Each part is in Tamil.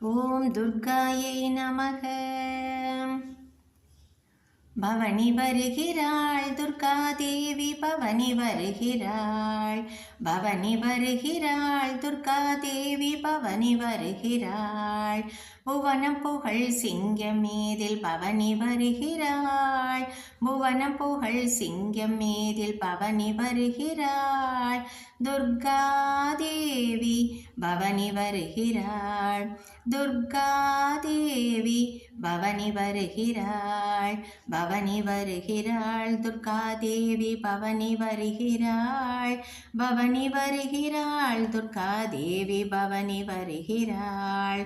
ஓம் துர்காயை நமக. பவனி வருகிறாள் துர்கா தேவி, பவனி வருகிறாள். பவனி வருகிறாள் துர்கா தேவி, பவனி வருகிறாள். புவனம் புகழ் சிங்கம் மீதில் பவனி வருகிறாள். புவனம் புகழ் சிங்கம் மீதில் பவனி வருகிறாள். துர்கா தேவி பவனி வருகிறாள். துர்கா தேவி பவனி வருகிறாள். பவனி வருகிறாள் துர்கா தேவி, பவனி வருகிறாள். பவனி வருகிறாள் துர்கா தேவி, பவனி வருகிறாள்.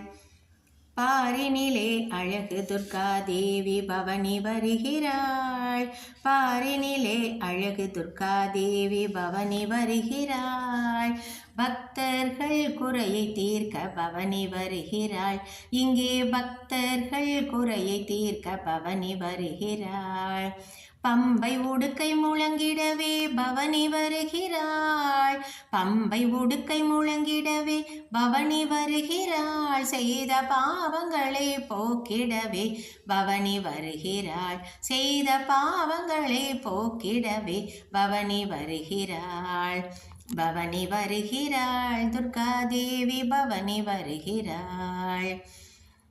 பாரினிலே அழகு துர்கா தேவி பவனி வருகிறாள். பாரினிலே அழகு துர்கா தேவி பவனி வருகிறாள். பக்தர்கள் குறையை தீர்க்க பவனி வருகிறாள். இங்கே பக்தர்கள் குறையை தீர்க்க பவனி வருகிறாள். பம்பை உடுக்கை முழங்கிடவே பவனி வருகிறாள். பம்பை உடுக்கை முழங்கிடவே பவனி வருகிறாள். செய்த பாவங்களை போக்கிடவே பவனி வருகிறாள். செய்த பாவங்களை போக்கிடவே பவனி வருகிறாள். பவனி வருகிறாள் துர்கா தேவி, பவனி வருகிறாள்.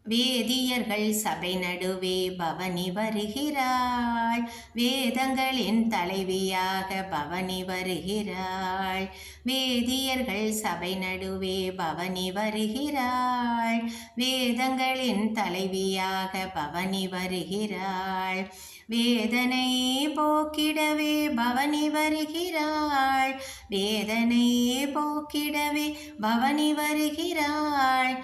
வேதியர்கள் சபை நடுவே பவனி வருகிறாள். வேதங்களின் தலைவியாக பவனி வருகிறாள். வேதியர்கள் சபை நடுவே பவனி வருகிறாள். வேதங்களின் தலைவியாக பவனி வருகிறாள். வேதனை போக்கிடவே பவனி வருகிறாள். வேதனை போக்கிடவே பவனி வருகிறாள்.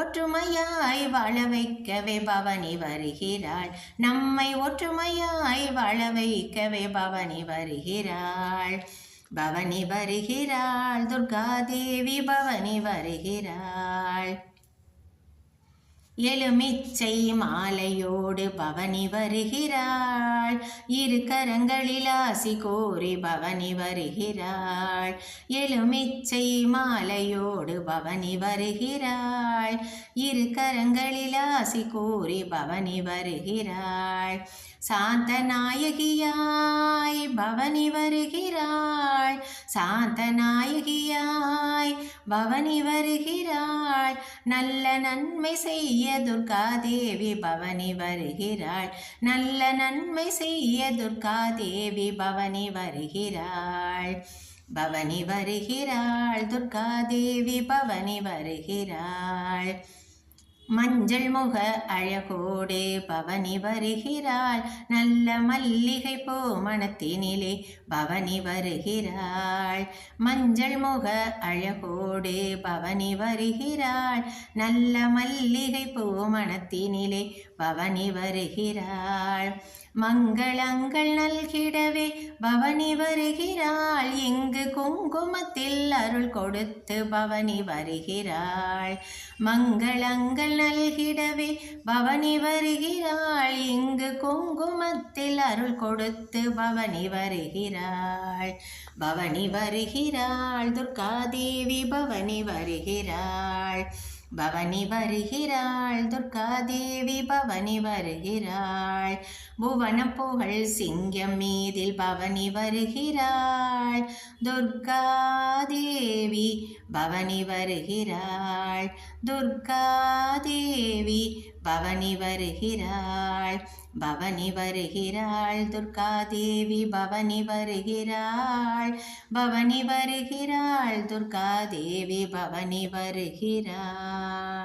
ஒற்றுமையாய் வாழ வைக்கவே பவனி வருகிறாள். நம்மை ஒற்றுமையாய் வாழ வைக்கவே பவனி வருகிறாள். பவனி வருகிறாள் துர்கா தேவி, பவனி வருகிறாள். எலுமிச்சை மாலையோடு பவனி வருகிறாள். இரு கரங்களில் ஆசி கோரி பவனி வருகிறாள். எலுமிச்சை மாலையோடு பவனி வருகிறாள். இரு கரங்களில் ஆசி கோரி பவனி வருகிறாள். சாந்த நாயகியாய் பவனி வருகிறாள். சாந்த நாயகியாய் பவனி வருகிறாள். நல்ல நன்மை செய்ய துர்கா தேவி பவனி வருகிறாள். நல்ல நன்மை செய்ய துர்கா தேவி பவனி வருகிறாள். பவனி வருகிறாள் துர்கா தேவி, பவனி வருகிறாள். மஞ்சள் முக அழகோடு பவனி வருகிறாள். நல்ல மல்லிகை பூ மணத்தினிலே பவனி வருகிறாள். மஞ்சள் முக அழகோடு பவனி வருகிறாள். நல்ல மல்லிகை பூ மணத்தினிலே பவனி வருகிறாள். மங்களங்கள் நல்கிடவே பவனி வருகிறாள். இங்கு குங்குமத்தில் அருள் கொடுத்து பவனி வருகிறாள். மங்களங்கள் நல்கிடவே பவனி வருகிறாள். இங்கு குங்குமத்தில் அருள் கொடுத்து பவனி வருகிறாள். பவனி வருகிறாள் துர்கா தேவி, பவனி வருகிறாள். பவனி வருகிறாள் துர்கா தேவி, பவனி வருகிறாள். புவனம் புகழ் சிங்கம் மீதில் பவனி வருகிறாள். துர்கா தேவி பவனி வருகிறாள். துர்கா தேவி பவனி வருகிறாள். பவனி வருகிறாள் துர்கா தேவி, பவனி வருகிறாள். பவனி வருகிறாள் துர்கா தேவி, பவனி வருகிறாள்.